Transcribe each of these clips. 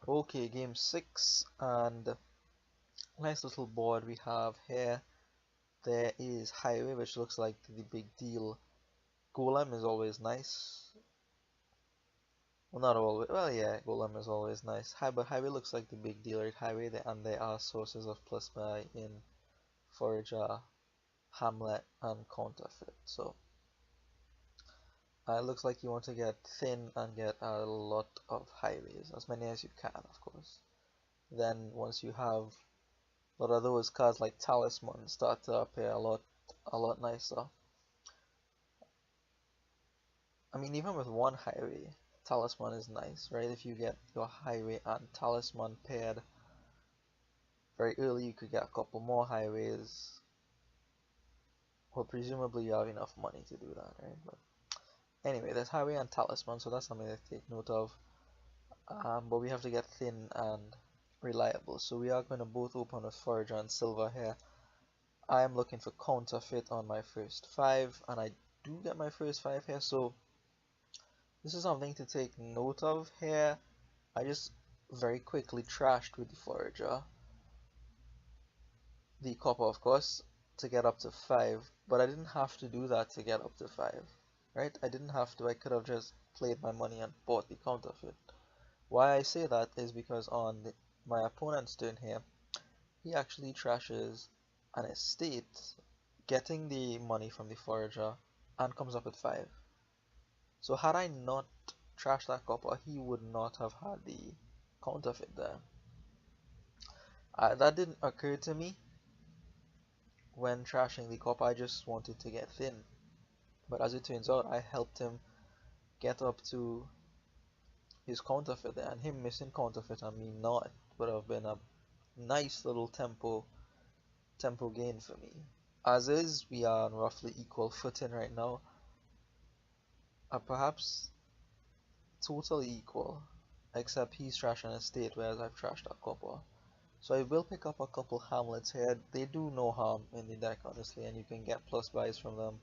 Okay, game 6, and nice little board we have here. There is highway, which looks like the big deal. Golem is always nice. Well, not always. Well, yeah, Golem is always nice. But highway looks like the big deal, right? Highway, and there are sources of plus buy in Forager, Hamlet, and Counterfeit. So it looks like you want to get thin and get a lot of highways, as many as you can, of course. Then once you have a lot of those cards like Talisman start to appear a lot nicer. I mean, even with one highway, Talisman is nice, right? If you get your highway and Talisman paired very early, you could get a couple more highways. Well, presumably you have enough money to do that, right? But anyway, there's highway and Talisman, so that's something to take note of. But we have to get thin and reliable, so we are going to both open with Forager and Silver here. I am looking for Counterfeit on my first 5, and I do get my first 5 here, so this is something to take note of here. I just very quickly trashed with the Forager, the copper of course, to get up to 5, but I didn't have to do that to get up to 5, right? I didn't have to, I could have just played my money and bought the Counterfeit. Why I say that is because on my opponent's turn here, he actually trashes an estate, getting the money from the Forager, and comes up with 5. So had I not trashed that copper, he would not have had the Counterfeit there. That didn't occur to me when trashing the copper. I just wanted to get thin. But as it turns out, I helped him get up to his Counterfeit there, and him missing Counterfeit and me not would have been a nice little tempo gain for me. As is, we are on roughly equal footing right now. Perhaps totally equal, except he's trashing an estate, whereas I've trashed a copper. So I will pick up a couple hamlets here. They do no harm in the deck, honestly, and you can get plus buys from them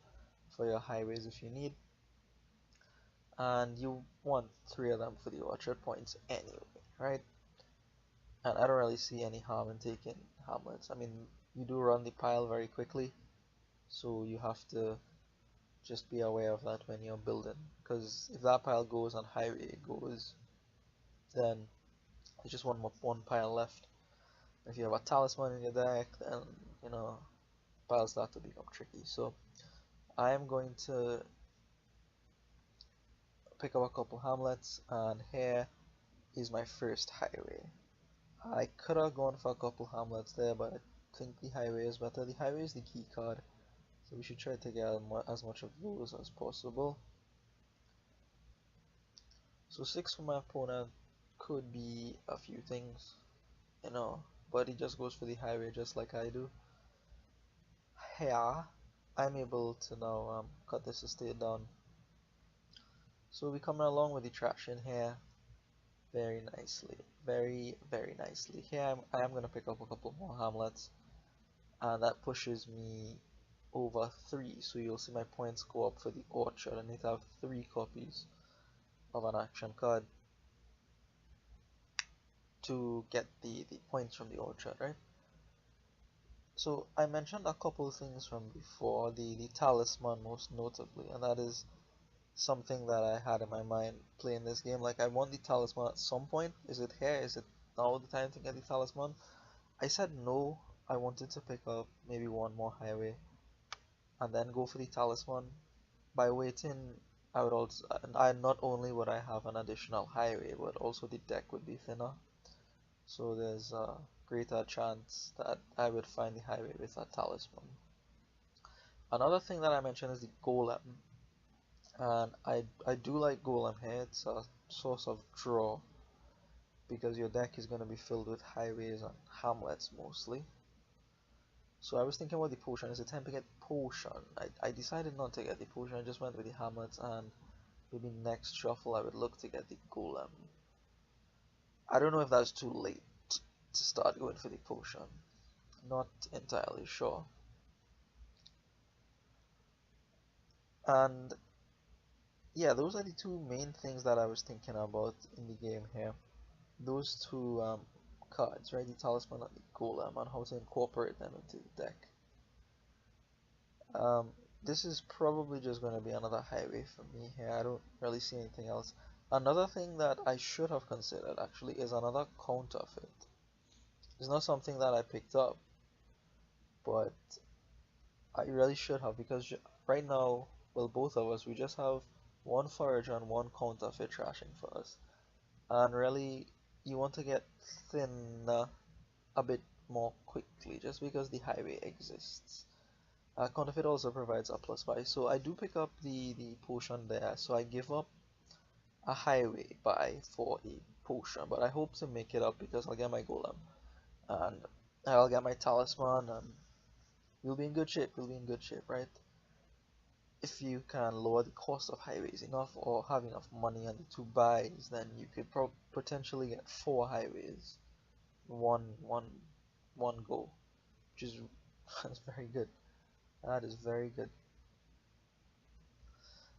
for your highways if you need. And you want 3 of them for the orchard points anyway, right? And I don't really see any harm in taking hamlets. I mean, you do run the pile very quickly, so you have to just be aware of that when you're building. Because if that pile goes and highway goes, then there's just one pile left. If you have a talisman in your deck, then you know piles start to become tricky. So I am going to pick up a couple hamlets, and here is my first highway. I could have gone for a couple hamlets there, but I think the highway is better. The highway is the key card, so we should try to get as much of those as possible. So 6 for my opponent could be a few things, you know, but he just goes for the highway just like I do. Here, I'm able to now cut this estate down. So we're coming along with the trash in here very nicely, very nicely. Here I am going to pick up a couple more hamlets, and that pushes me over 3, so you'll see my points go up for the orchard. I need to have 3 copies of an action card to get the points from the orchard, right? So I mentioned a couple things from before, the talisman most notably, and that is something that I had in my mind playing this game. Like, I want the talisman at some point. Is it here? Is it now the time to get the talisman? I said no. I wanted to pick up maybe one more highway and then go for the talisman. By waiting, I would also, I not only would I have an additional highway, but also the deck would be thinner. So there's a greater chance that I would find the highway with that talisman. Another thing that I mentioned is the golem. And I do like golem here. It's a source of draw because your deck is going to be filled with highways and hamlets mostly. So I was thinking about the potion. Is it time to get potion? I decided not to get the potion. I just went with the hamlets, and maybe next shuffle I would look to get the golem. I don't know if that's too late to start going for the potion. Not entirely sure. And yeah, those are the 2 main things that I was thinking about in the game here. those two cards, right? The Talisman and the Golem, and how to incorporate them into the deck. Um, this is probably just going to be another highway for me here. I don't really see anything else. Another thing that I should have considered actually is another counterfeit. It's not something that I picked up, but I really should have, because right now, well, both of us, we just have one Forager and one counterfeit trashing for us. And really, you want to get thinner a bit more quickly, just because the highway exists. Counterfeit also provides a plus buy, so I do pick up the potion there, so I give up a highway buy for a potion, but I hope to make it up because I'll get my golem, and I'll get my talisman, and we'll be in good shape, right? If you can lower the cost of highways enough or have enough money on the two buys, then you could potentially get 4 highways, one go, which is that's very good. That is very good.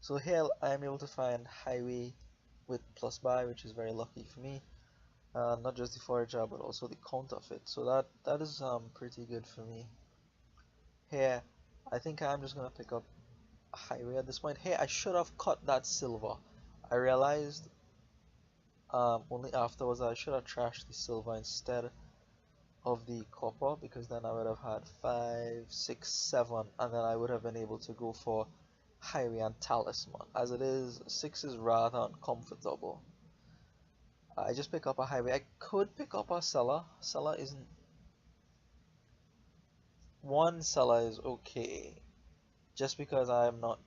So here I am able to find highway with plus buy, which is very lucky for me. Not just the forager, but also the counterfeit. So that is pretty good for me. Here, I think I'm just gonna pick up a highway at this point. Hey, I should have cut that silver. I realized only afterwards I should have trashed the silver instead of the copper, because then I would have had 5, 6, 7, and then I would have been able to go for highway and talisman. As it is, 6 is rather uncomfortable. I just pick up a highway. I could pick up a cellar. Cellar isn't. One cellar is okay, just because I am not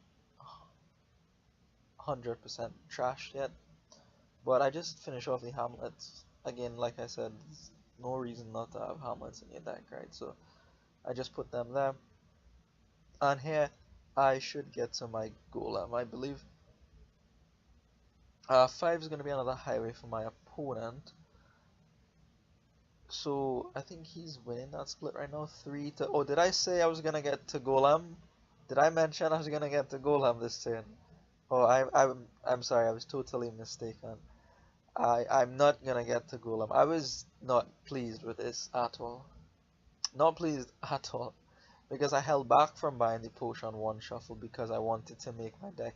100% trashed yet. But I just finish off the hamlets. Again, like I said, there's no reason not to have hamlets in your deck, right? So I just put them there. And here I should get to my golem. I believe 5 is going to be another highway for my opponent. So I think he's winning that split right now. 3 to. Oh, did I say I was going to get to golem? Did I mention I was going to get to golem this turn? Oh, I'm sorry. I was totally mistaken. I'm not gonna get to golem. I was not pleased with this at all. Not pleased at all. Because I held back from buying the potion one shuffle because I wanted to make my deck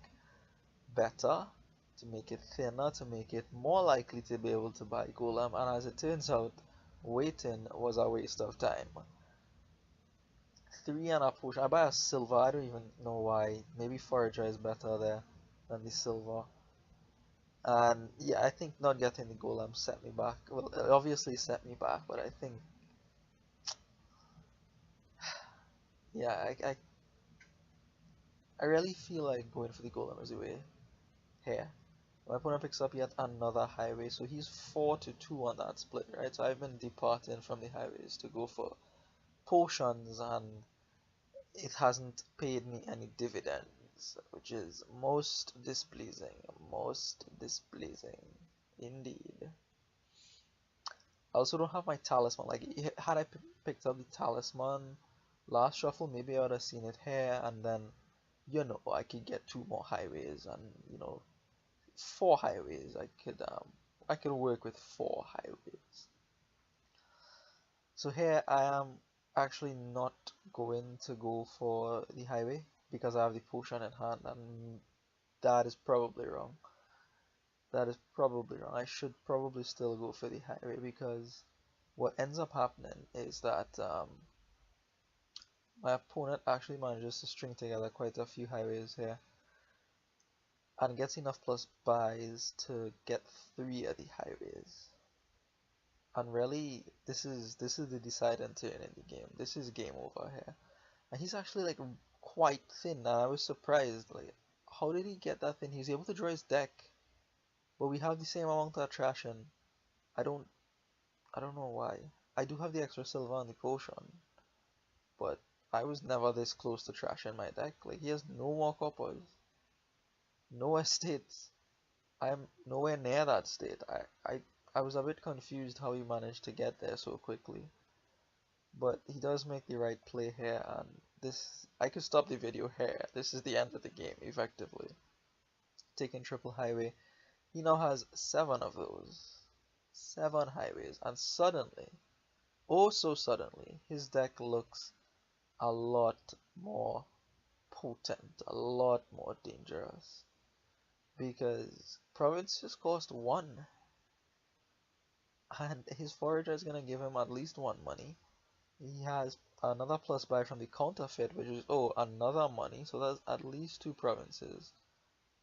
better, to make it thinner, to make it more likely to be able to buy golem, and as it turns out, waiting was a waste of time. 3 and a potion. I buy a silver, I don't even know why. Maybe Forager is better there than the silver. And yeah, I think not getting the golem set me back. Well, it obviously set me back, but I think, yeah, I really feel like going for the golem is the way here. My opponent picks up yet another highway, so he's 4 to 2 on that split, right? So I've been departing from the highways to go for potions, and it hasn't paid me any dividends, which is most displeasing, indeed. I also don't have my talisman. Like, had I picked up the talisman last shuffle, maybe I would have seen it here, and then, you know, I could get 2 more highways, and, you know, 4 highways. I could work with 4 highways. So here I am actually not going to go for the highway because I have the potion in hand, and that is probably wrong. That is probably wrong. I should probably still go for the highway, because what ends up happening is that my opponent actually manages to string together quite a few highways here and gets enough plus buys to get 3 of the highways. And really, this is the deciding turn in the game. This is game over here. And he's actually like quite thin, and I was surprised. Like, how did he get that thin? He's able to draw his deck, but we have the same amount of trashing. I don't know why. I do have the extra silver on the potion, but I was never this close to trashing my deck. Like, he has no more coppers, no estates. I'm nowhere near that state. I was a bit confused how he managed to get there so quickly. But he does make the right play here, and this, I could stop the video here. This is the end of the game, effectively. Taking triple highway. He now has 7 of those. 7 highways, and suddenly, oh so suddenly, his deck looks a lot more potent, a lot more dangerous, because provinces cost 1, and his Forager is going to give him at least 1 money. He has another plus buy from the counterfeit, which is, oh, another money, so that's at least 2 provinces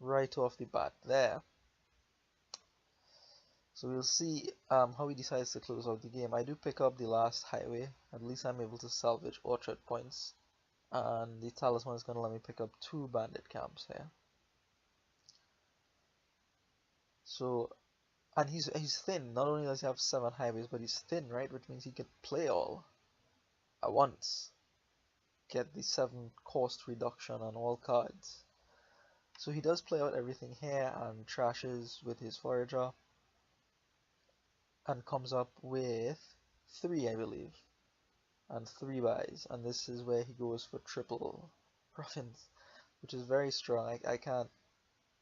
right off the bat there. So we'll see how he decides to close out the game. I do pick up the last highway. At least I'm able to salvage orchard points. And the talisman is going to let me pick up 2 bandit camps here. So, and he's thin. Not only does he have 7 highways, but he's thin, right? Which means he could play all at once. Get the 7 cost reduction on all cards. So he does play out everything here and trashes with his Forager. And comes up with 3, I believe. And 3 buys, and this is where he goes for triple province, which is very strong. I can't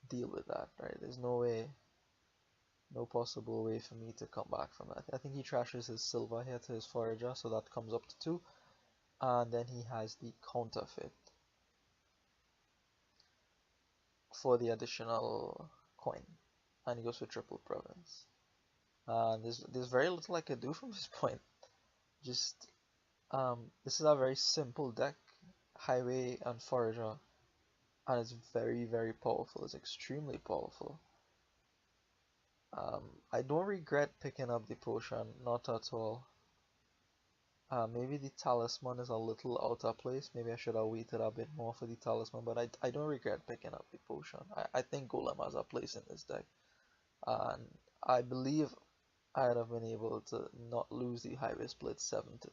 deal with that, right? There's no way, no possible way for me to come back from that. I think he trashes his silver here to his Forager, so that comes up to 2, and then he has the counterfeit for the additional coin, and he goes for triple province. And there's very little I could do from this point. Just this is a very simple deck, highway and Forager, and it's very, very powerful. It's extremely powerful. I don't regret picking up the potion, not at all. Maybe the talisman is a little out of place. Maybe I should have waited a bit more for the talisman, but I don't regret picking up the potion. I think Golem has a place in this deck, and I believe I'd have been able to not lose the highway split 7-3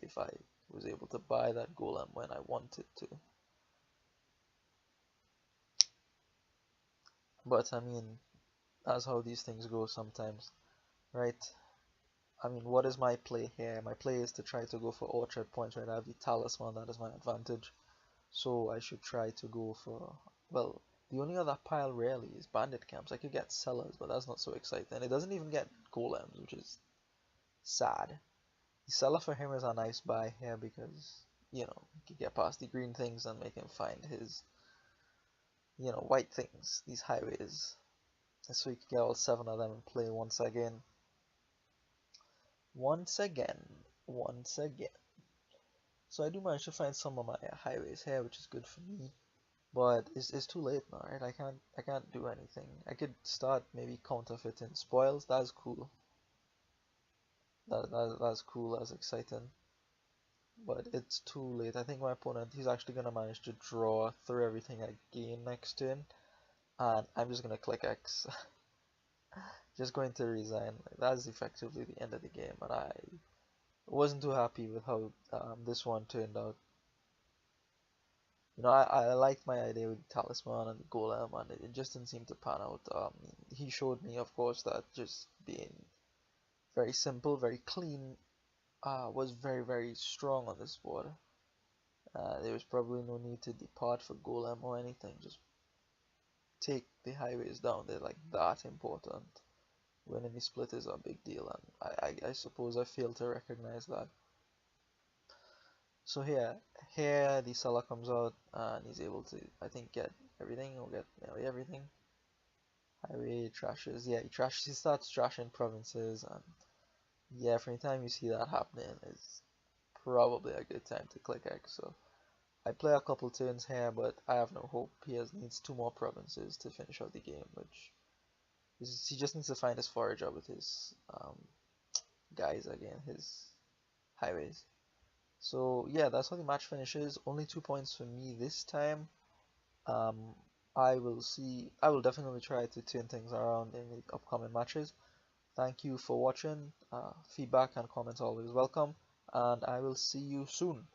if I was able to buy that Golem when I wanted to. But I mean, that's how these things go sometimes, right? I mean, what is my play here? My play is to try to go for orchard points, right? I have the talisman, that is my advantage. So I should try to go for, well, the only other pile really is bandit camps. I could get sellers, but that's not so exciting. It doesn't even get golems, which is sad. The seller for him is a nice buy here because, you know, he can get past the green things and make him find his, you know, white things, these highways. And so he can get all 7 of them and play once again. Once again. So I do manage to find some of my highways here, which is good for me. But it's too late now, right? I can't do anything. I could start maybe counterfeiting spoils. That's cool. That's cool. That's exciting. But it's too late. I think my opponent, he's actually gonna manage to draw through everything I gain next turn, and I'm just gonna click X. Just going to resign. That's effectively the end of the game, and I wasn't too happy with how this one turned out. You know, I liked my idea with the talisman and the golem, and it just didn't seem to pan out. He showed me, of course, that just being very simple, very clean, was very, very strong on this board. There was probably no need to depart for golem or anything. Just take the highways down. They're like that important. Winning the split is a big deal, and I suppose I failed to recognize that. So here the seller comes out and he's able to, I think, get everything, or get nearly everything. Highway trashes, yeah, he starts trashing provinces, and yeah, for any time you see that happening, it's probably a good time to click X. So I play a couple turns here, but I have no hope. Needs 2 more provinces to finish out the game, which he just needs to find his Forager with his guys again, his highways. So yeah, that's how the match finishes. Only 2 points for me this time. I will definitely try to turn things around in the upcoming matches. Thank you for watching. Feedback and comments always welcome, and I will see you soon.